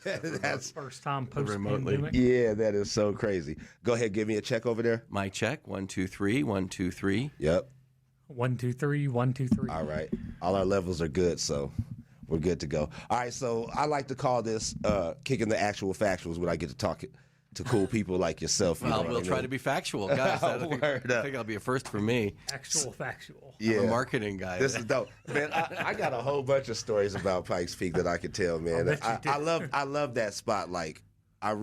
That's first time remotely. post-pandemic. yeah, that is so crazy. Go ahead, give me a check over there. My check, 123, 123. Yep. 1, 2, 3, 1, 2, 3. All right. All our levels are good, so we're good to go. All right, so I like to call this kicking the actual factuals when I get to talk to cool people like yourself. Well, we'll try to be factual, guys. I think that'll be a first for me. Actual factual. Yeah. I'm a marketing guy. This is dope, man. I got a whole bunch of stories about Pikes Peak that I could tell, man. I love that spot. Like, I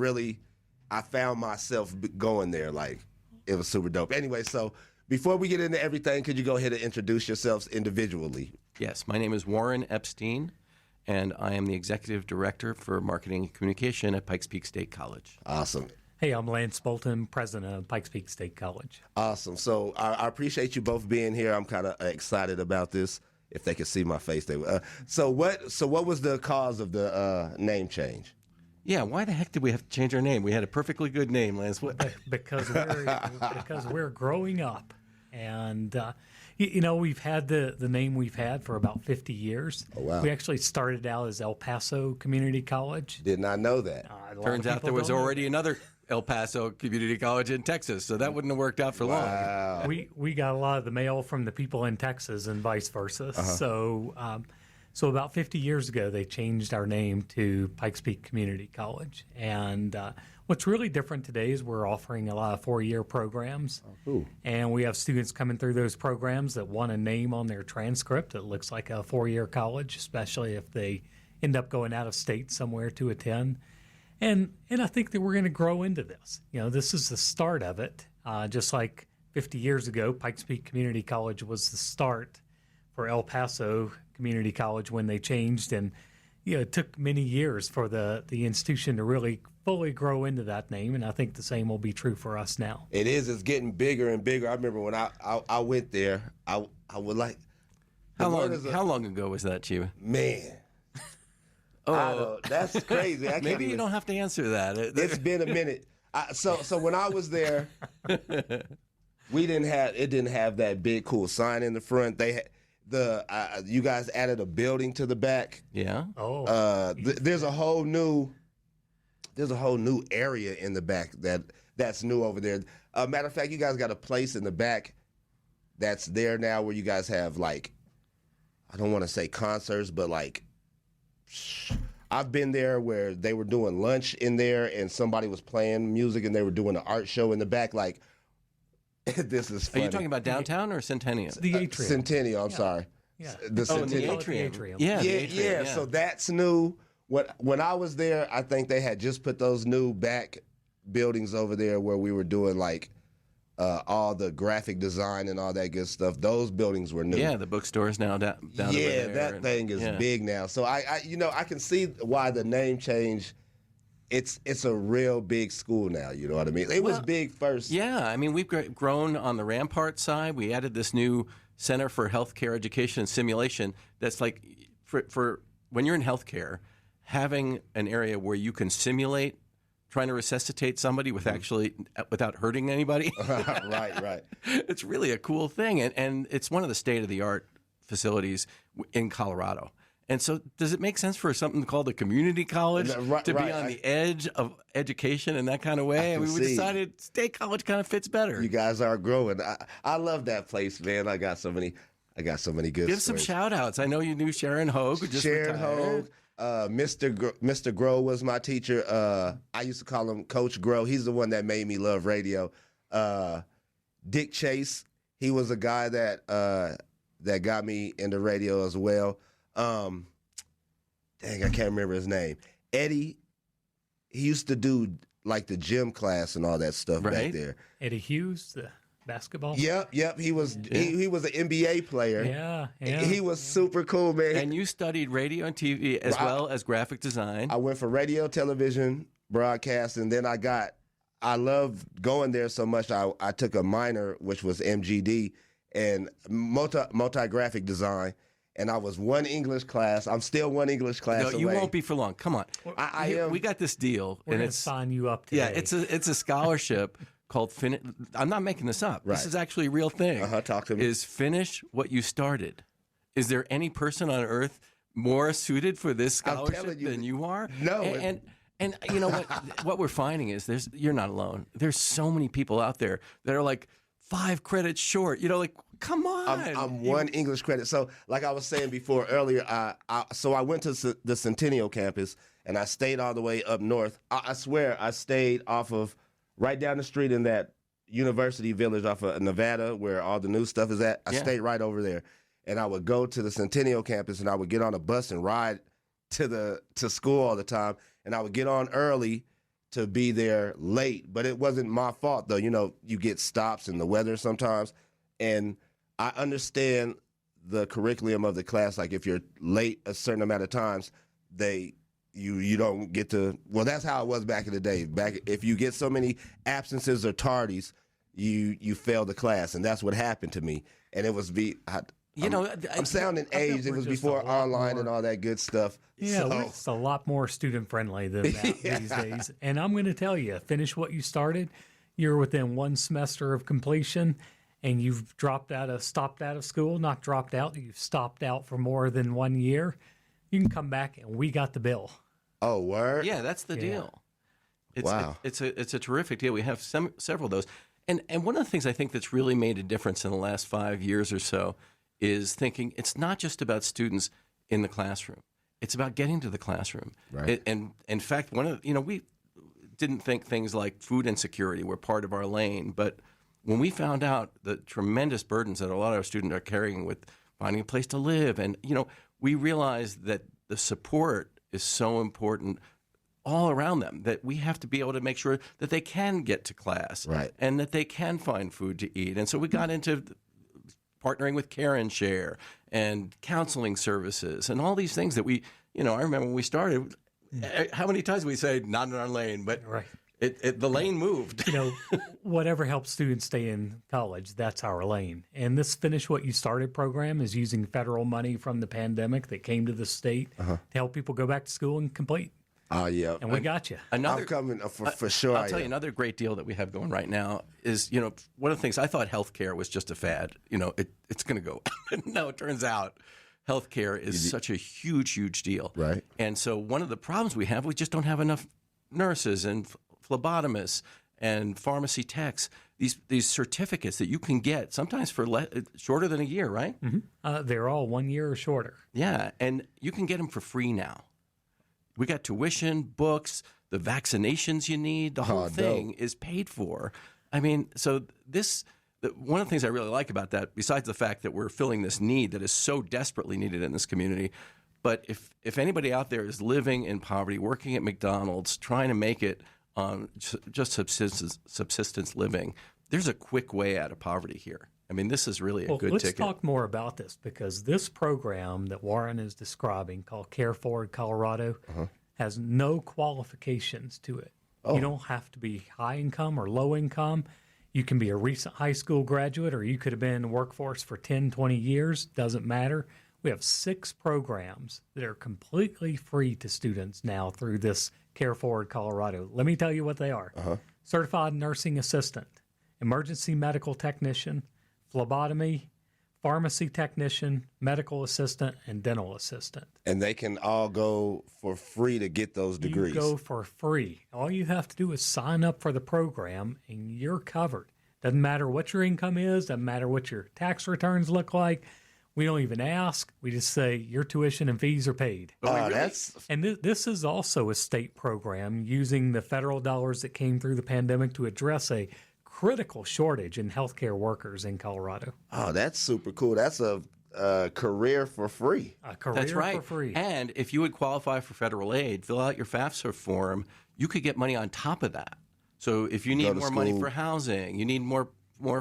found myself going there. Like, it was super dope. Anyway, so before we get into everything, could you go ahead and introduce yourselves individually? Yes, my name is Warren Epstein, and I am the Executive Director for Marketing and Communication at Pikes Peak State College. Awesome. Hey, I'm Lance Bolton, president of Pikes Peak State College. Awesome. So I appreciate you both being here. I'm kind of excited about this. If they could see my face, they would. So what was the cause of the name change? Yeah, why the heck did we have to change our name? We had a perfectly good name, Lance. Because we're growing up. And, we've had the name we've had for about 50 years. Oh, wow. We actually started out as El Paso Community College. Did not know that. Turns out there was already another El Paso Community College in Texas, so that wouldn't have worked out for long. We got a lot of the mail from the people in Texas and vice versa. So about 50 years ago, they changed our name to Pikes Peak Community College. And what's really different today is we're offering a lot of 4-year programs. Oh, cool. And we have students coming through those programs that want a name on their transcript that looks like a 4-year college, especially if they end up going out of state somewhere to attend. And I think that we're going to grow into this. This is the start of it. Just like 50 years ago, Pikes Peak Community College was the start for El Paso Community College when they changed, and it took many years for the institution to really fully grow into that name, and I think the same will be true for us now. It is. It's getting bigger and bigger. I remember when I went there, I would like. How long ago was that, Chiba? Man. That's crazy. Maybe you don't have to answer that. It's been a minute. So when I was there, it didn't have that big cool sign in the front. They had you guys added a building to the back. Yeah. There's a whole new area in the back that's new over there. Matter of fact, you guys got a place in the back that's there now where you guys have, like, I don't want to say concerts, but like, I've been there where they were doing lunch in there and somebody was playing music and they were doing an art show in the back. Like, this is funny. Are you talking about downtown or Centennial? The atrium. Centennial, I'm sorry. Yeah. The Centennial. The atrium. Yeah, the atrium, Yeah, so that's new. When I was there, I think they had just put those new back buildings over there where we were doing, like, all the graphic design and all that good stuff. Those buildings were new. Yeah, the bookstore's now down over there. Yeah, that thing is big now. So I can see why the name change. It's a real big school now. You know what I mean? It was big first. Yeah, I mean, we've grown on the Rampart side. We added this new Center for Healthcare Education and Simulation. That's like for when you're in healthcare, having an area where you can simulate trying to resuscitate somebody without hurting anybody. Right. It's really a cool thing, and it's one of the state-of-the-art facilities in Colorado. And so does it make sense for something called a community college to be on the edge of education in that kind of way? And we decided state college kind of fits better. You guys are growing. I love that place, man. I got so many good Give stories. some shout-outs. I know you knew Sharon Hogue, who just Sharon retired. Hogue. Mr. Grow was my teacher. I used to call him Coach Grow. He's the one that made me love radio. Dick Chase, he was a guy that got me into radio as well. Dang, I can't remember his name. Eddie, he used to do like the gym class and all that stuff back there. Eddie Hughes, the basketball. Yep. He was an NBA player. Yeah. He was super cool, man. And you studied radio and TV as well as graphic design. I went for radio, television, broadcast, and then I loved going there so much. I took a minor, which was MGD, and multi-graphic design. And I was one English class. I'm still one English class away. You won't be for long. Come on. I am. We got this deal. We're going to sign you up today. Yeah, it's a scholarship called I'm not making this up. Right. This is actually a real thing. Talk to me. Is finish what you started. Is there any person on earth more suited for this telling scholarship you, than you are. no, And you know what we're finding is you're not alone. There's so many people out there that are like 5 credits short. You know, like come on. I'm one English credit. So, like I was saying before earlier, so I went to the Centennial campus and I stayed all the way up north. I swear I stayed off of right down the street in that University Village off of Nevada where all the new stuff is at. I stayed right over there, and I would go to the Centennial campus and I would get on a bus and ride to school all the time, and I would get on early to be there late. But it wasn't my fault though. You know, you get stops in the weather sometimes, and I understand the curriculum of the class. Like if you're late a certain amount of times, you don't get to. Well, that's how it was back in the day. If you get so many absences or tardies, you fail the class, and that's what happened to me. And it was I'm sounding aged. It was before online and all that good stuff. Yeah, so. it's a lot more student friendly than that these days. And I'm going to tell you, finish what you started. You're within 1 semester of completion, and you've stopped out of school. Not dropped out. You've stopped out for more than 1 year. You can come back, and we got the bill. Oh, word? Yeah, that's the deal. Wow. It's a terrific deal. We have several of those. And one of the things I think that's really made a difference in the last 5 years or so is thinking it's not just about students in the classroom. It's about getting to the classroom. Right. And in fact, we didn't think things like food insecurity were part of our lane, but when we found out the tremendous burdens that a lot of our students are carrying with finding a place to live, and we realized that the support is so important all around them, that we have to be able to make sure that they can get to class, right, and that they can find food to eat. And so we got into partnering with Care and Share and counseling services and all these things that I remember when we started, how many times we say, not in our lane, but right. The lane moved. Whatever helps students stay in college, that's our lane. And this Finish What You Started program is using federal money from the pandemic that came to the state to help people go back to school and complete. Oh, yeah. And we got you. I'm coming for sure. I'll tell you another great deal that we have going right now is, one of the things I thought healthcare was just a fad. It's going to go. No, it turns out healthcare is such a huge, huge deal. Right. And so one of the problems we just don't have enough nurses and phlebotomists and pharmacy techs, these certificates that you can get sometimes for shorter than a year, right? Mm-hmm. They're all 1 year or shorter. Yeah, and you can get them for free now. We got tuition, books, the vaccinations you need. The whole thing is paid for. I mean, so one of the things I really like about that, besides the fact that we're filling this need that is so desperately needed in this community, but if anybody out there is living in poverty, working at McDonald's, trying to make it on just subsistence living, there's a quick way out of poverty here. I mean, this is really a good let's ticket. Let's talk more about this, because this program that Warren is describing, called Care Forward Colorado, has no qualifications to it. You don't have to be high income or low income. You can be a recent high school graduate, or you could have been in the workforce for 10, 20 years. Doesn't matter. We have 6 programs that are completely free to students now through this Care Forward Colorado. Let me tell you what they are. Certified Nursing Assistant, Emergency Medical Technician, Phlebotomy, Pharmacy Technician, Medical Assistant, and Dental Assistant. And they can all go for free to get those degrees. You go for free. All you have to do is sign up for the program, and you're covered. Doesn't matter what your income is. Doesn't matter what your tax returns look like. We don't even ask. We just say your tuition and fees are paid. And this is also a state program using the federal dollars that came through the pandemic to address a critical shortage in healthcare workers in Colorado. Oh, that's super cool. That's a career for free. A career for free. And if you would qualify for federal aid, fill out your FAFSA form, you could get money on top of that. So if you need more money for housing, you need more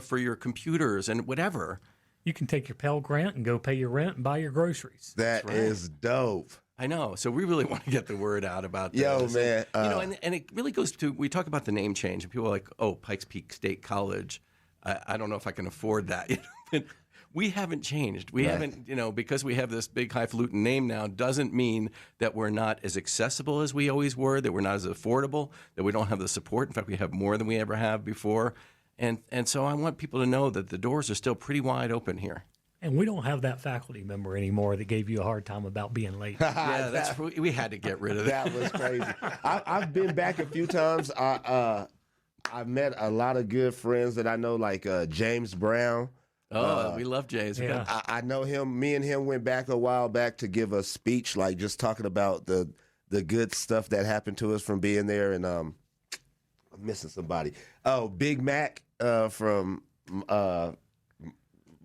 for your computers and whatever. You can take your Pell Grant and go pay your rent and buy your groceries. That is dope. I know. So we really want to get the word out about this. Yo, man. And it really goes to, we talk about the name change, and people are like, oh, Pikes Peak State College. I don't know if I can afford that. We haven't changed. We haven't, because we have this big highfalutin name now, doesn't mean that we're not as accessible as we always were, that we're not as affordable, that we don't have the support. In fact, we have more than we ever have before. And so I want people to know that the doors are still pretty wide open here. And we don't have that faculty member anymore that gave you a hard time about being late. Yeah, we had to get rid of that. That was crazy. I've been back a few times. I've met a lot of good friends that I know, like James Brown. We love James. Yeah. I know him. Me and him went back a while back to give a speech, like just talking about the good stuff that happened to us from being there. And I'm missing somebody. Oh, Big Mac from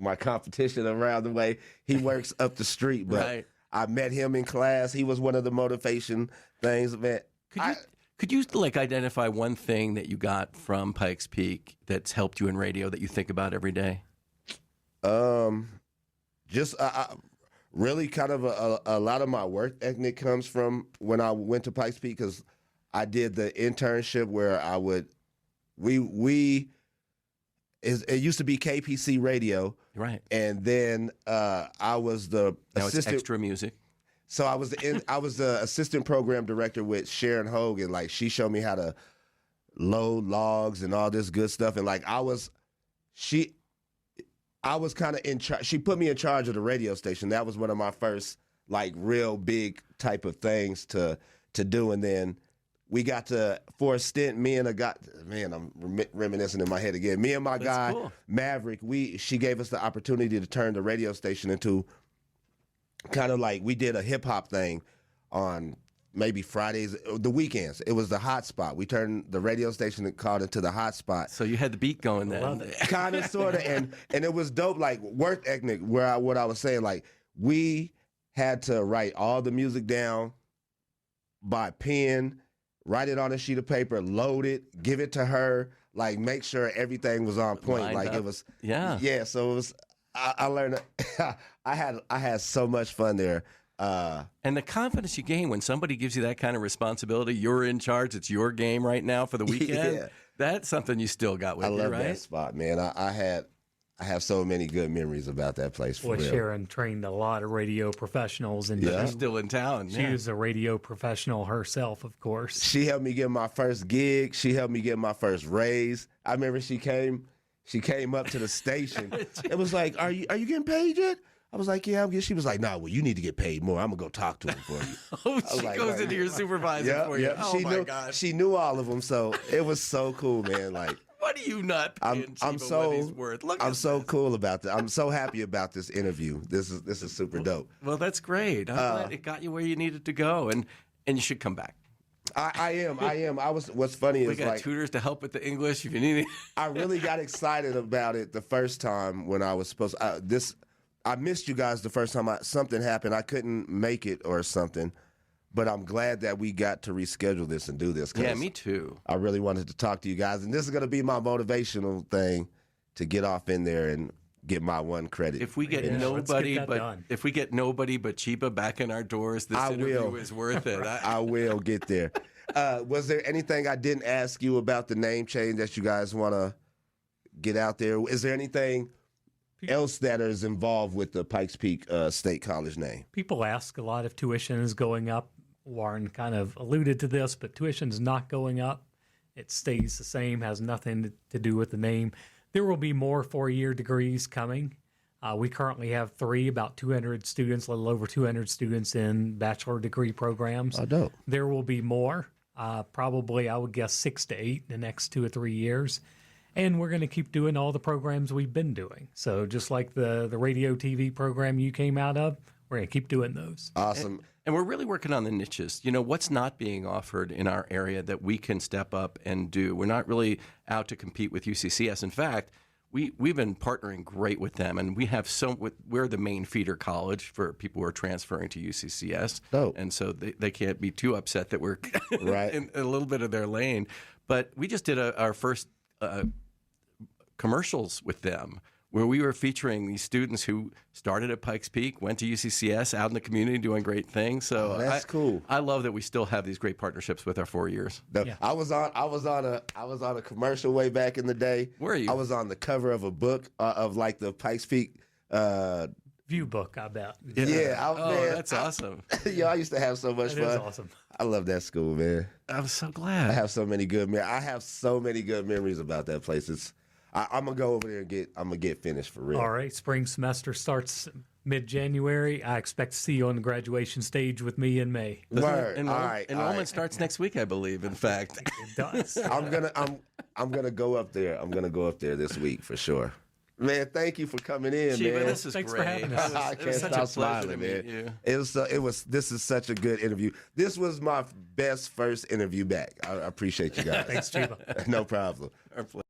my competition around the way. He works up the street, but Right. I met him in class. He was one of the motivation things, man. Could you like identify one thing that you got from Pikes Peak that's helped you in radio that you think about every day? Just really kind of a lot of my work ethic comes from when I went to Pikes Peak, because I did the internship where I would it used to be KPC radio, Right. and then I was the Now it's assistant. extra music. So I was the assistant program director with Sharon Hogan. Like, she showed me how to load logs and all this good stuff, and like I was kind of in charge. She put me in charge of the radio station. That was one of my first like real big type of things to do. And then we got to, for a stint, me and a guy, man, I'm reminiscing in my head again. Me and my guy, cool. Maverick, she gave us the opportunity to turn the radio station into kind of like, we did a hip hop thing on maybe Fridays, the weekends. It was the hot spot. We turned the radio station and called it to the hot spot. So you had the beat going then. Kind of, sort of, and it was dope. Like work ethic, what I was saying, like we had to write all the music down by pen, write it on a sheet of paper, load it, give it to her, like make sure everything was on point. Lined like up. it was, Yeah. So it was. I learned. I had so much fun there. And the confidence you gain when somebody gives you that kind of responsibility, you're in charge, it's your game right now for the weekend. Yeah. That's something you still got with I you, love right? that spot, man. I have so many good memories about that place. For Boy, real. Sharon trained a lot of radio professionals, and Yeah. You're still in town. she Yeah. was a radio professional herself, of course. She helped me get my first gig. She helped me get my first raise. I remember she came up to the station. It was like, "Are you getting paid yet?" I was like, "Yeah, I'm getting." She was like, "No, well, you need to get paid more. I'm gonna go talk to him for you." Oh, was she like, goes right. into your supervisor Yeah, for you. yeah. Oh, She my knew. gosh. She knew all of them, so it was so cool, man. Like, What are you not paying I'm Chiba so what he's worth? Look I'm at so this. cool about that. I'm so happy about this interview. This is super dope. Well, that's great. I'm glad it got you where you needed to go, and you should come back. I am. What's funny We is got like tutors to help with the English if you need it. I really got excited about it the first time when I was supposed I missed you guys the first time something happened. I couldn't make it or something, but I'm glad that we got to reschedule this and do this. 'Cause Yeah, me too. I really wanted to talk to you guys, and this is going to be my motivational thing to get off in there and get my one credit. If we get Yeah, let's get nobody that but done. if we get nobody but Chiba back in our doors, this I interview will. is worth it. I will get there. Was there anything I didn't ask you about the name change that you guys want to get out there? Is there anything else that is involved with the Pikes Peak State College name? People ask a lot if tuition is going up. Warren kind of alluded to this, but tuition is not going up. It stays the same, has nothing to do with the name. There will be more 4-year degrees coming. We currently have 3, about 200 students, a little over 200 students in bachelor degree programs. Oh, dope. There will be more, probably I would guess 6 to 8 in the next 2 or 3 years. And we're going to keep doing all the programs we've been doing. So just like the radio TV program you came out of, we're going to keep doing those. Awesome. And we're really working on the niches. You know, what's not being offered in our area that we can step up and do? We're not really out to compete with UCCS. In fact, we've been partnering great with them, and we have we're the main feeder college for people who are transferring to UCCS. Dope. And so they can't be too upset that we're Right. in a little bit of their lane. But we just did our first commercials with them, where we were featuring these students who started at Pikes Peak, went to UCCS, out in the community doing great things. So That's cool. I love that we still have these great partnerships with our 4 years. Yeah. I was on a commercial way back in the day. Where are you? I was on the cover of a book of like the Pikes Peak. View book, I bet. Yeah, man, That's awesome. Yo, I used to have so much That is fun. awesome. I love that school, man. I'm so I glad. have so many good memories. I have so many good memories about that place. I'm gonna go over there and I'm gonna get finished for real. All right, spring semester starts mid-January. I expect to see you on the graduation stage with me in May. Word. Enroll- All right. Enrollment starts next week, I believe. In fact, It does. I'm gonna go up there. I'm gonna go up there this week for sure. Man, thank you for coming in, Shiva, man. this is Thanks for great. having us. I It can't was such stop a pleasure smiling, to meet man. you. This is such a good interview. This was my best first interview back. I appreciate you guys. Thanks, Chiba. No problem. Our pleasure.